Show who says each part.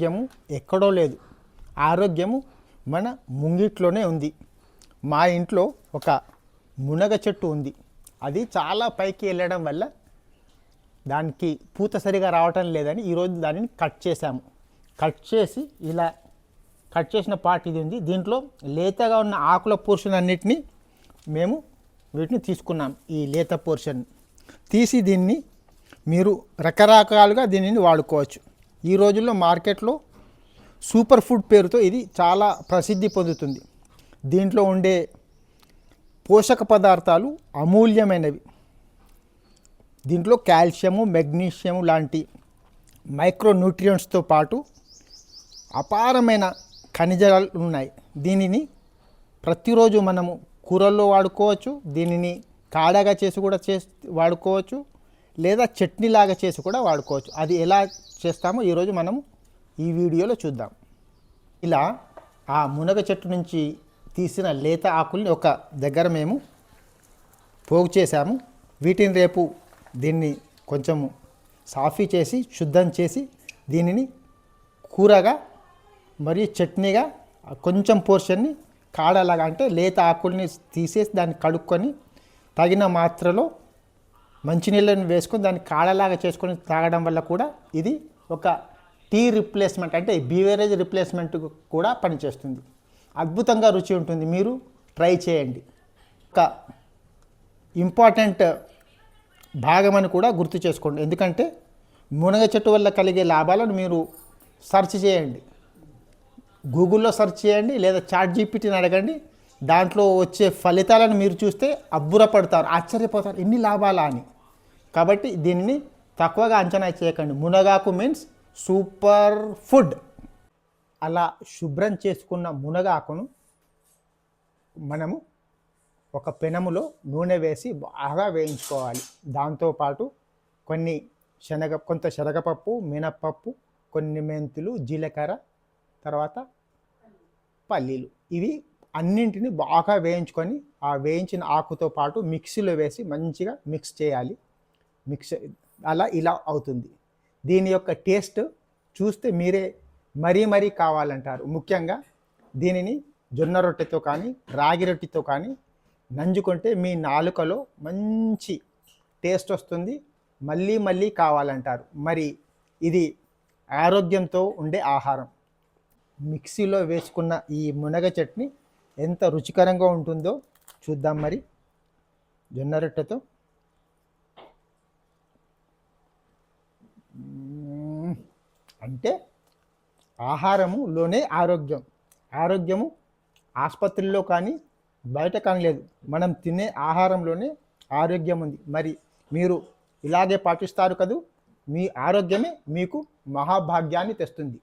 Speaker 1: ఆరోగ్యము ఎక్కడో లేదు, ఆరోగ్యము మన ముంగిట్లోనే ఉంది. మా ఇంట్లో ఒక మునగ చెట్టు ఉంది. అది చాలా పైకి వెళ్ళడం వల్ల దానికి పూత సరిగా రావటం లేదని ఈరోజు దానిని కట్ చేసాము. కట్ చేసి ఇలా కట్ చేసిన పార్ట్ ఇది ఉంది. దీంట్లో లేతగా ఉన్న ఆకుల పోర్షన్ అన్నిటినీ మేము వీటిని తీసుకున్నాం. ఈ లేత పోర్షన్ తీసి దీన్ని మీరు రకరకాలుగా దీనిని వాడుకోవచ్చు. ఈ రోజుల్లో మార్కెట్లో సూపర్ ఫుడ్ పేరుతో ఇది చాలా ప్రసిద్ధి పొందుతుంది. దీంట్లో ఉండే పోషక పదార్థాలు అమూల్యమైనవి. దీంట్లో కాల్షియము, మెగ్నీషియము లాంటి మైక్రోన్యూట్రియంట్స్తో పాటు అపారమైన ఖనిజాలు ఉన్నాయి. దీనిని ప్రతిరోజు మనము కూరల్లో వాడుకోవచ్చు. దీనిని కాడగా చేసి కూడా వాడుకోవచ్చు, లేదా చట్నీలాగా చేసి కూడా వాడుకోవచ్చు. అది ఎలా చేస్తామో ఈరోజు మనం ఈ వీడియోలో చూద్దాం. ఇలా ఆ మునగ చెట్టు నుంచి తీసిన లేత ఆకుల్ని ఒక దగ్గర మేము పోగు చేసాము. వీటిని రేపు దీన్ని కొంచెము సాఫీ చేసి శుద్ధం చేసి దీనిని కూరగా మరియు చట్నీగా కొంచెం పోర్షన్ని కాడలాగా అంటే లేత ఆకుల్ని తీసేసి దాన్ని కడుక్కొని తగిన మాత్రలో మంచినీళ్ళని వేసుకొని దాన్ని కాడలాగా చేసుకొని తాగడం వల్ల కూడా ఇది ఒక టీ రిప్లేస్మెంట్ అంటే బీవరేజ్ రిప్లేస్మెంట్ కూడా పనిచేస్తుంది. అద్భుతంగా రుచి ఉంటుంది. మీరు ట్రై చేయండి. ఒక ఇంపార్టెంట్ భాగమని కూడా గుర్తు చేసుకోండి. ఎందుకంటే మునగ చెట్టు వల్ల కలిగే లాభాలను మీరు సెర్చ్ చేయండి. గూగుల్లో సెర్చ్ చేయండి, లేదా చాట్ జీపీటీని అడగండి. దాంట్లో వచ్చే ఫలితాలను మీరు చూస్తే అబ్బురపడతారు, ఆశ్చర్యపోతారు, ఎన్ని లాభాలా అని. కాబట్టి దీనిని తక్కువగా అంచనా చేయకండి. మునగాకు మీన్స్ సూపర్ ఫుడ్. అలా శుభ్రం చేసుకున్న మునగాకును మనము ఒక పెనములో నూనె వేసి బాగా వేయించుకోవాలి. దాంతోపాటు కొంత శనగపప్పు, మినప్పప్పు, కొన్ని మెంతులు, జీలకర్ర, తర్వాత పల్లీలు, ఇవి అన్నింటినీ బాగా వేయించుకొని ఆ వేయించిన ఆకుతో పాటు మిక్సీలో వేసి మంచిగా మిక్స్ చేయాలి. ఇలా అవుతుంది. దీని యొక్క టేస్ట్ చూస్తే మీరే మరీ కావాలంటారు. ముఖ్యంగా దీనిని జొన్న రొట్టెతో కానీ రాగి రొట్టెతో కానీ నంజుకుంటే మీ నాలుకలో మంచి టేస్ట్ వస్తుంది, మళ్ళీ కావాలంటారు. మరి ఇది ఆరోగ్యంతో ఉండే ఆహారం. మిక్సీలో వేసుకున్న ఈ మునగ చట్నీ ఎంత రుచికరంగా ఉంటుందో చూద్దాం. మరి జొన్న రొట్టెతో అంటే ఆహారములోనే ఆరోగ్యము ఆసుపత్రుల్లో కానీ బయట కానీ లేదు. మనం తినే ఆహారంలోనే ఆరోగ్యం ఉంది. మరి మీరు ఇలాగే పాటిస్తారు కదూ, మీ ఆరోగ్యమే మీకు మహాభాగ్యాన్ని తెస్తుంది.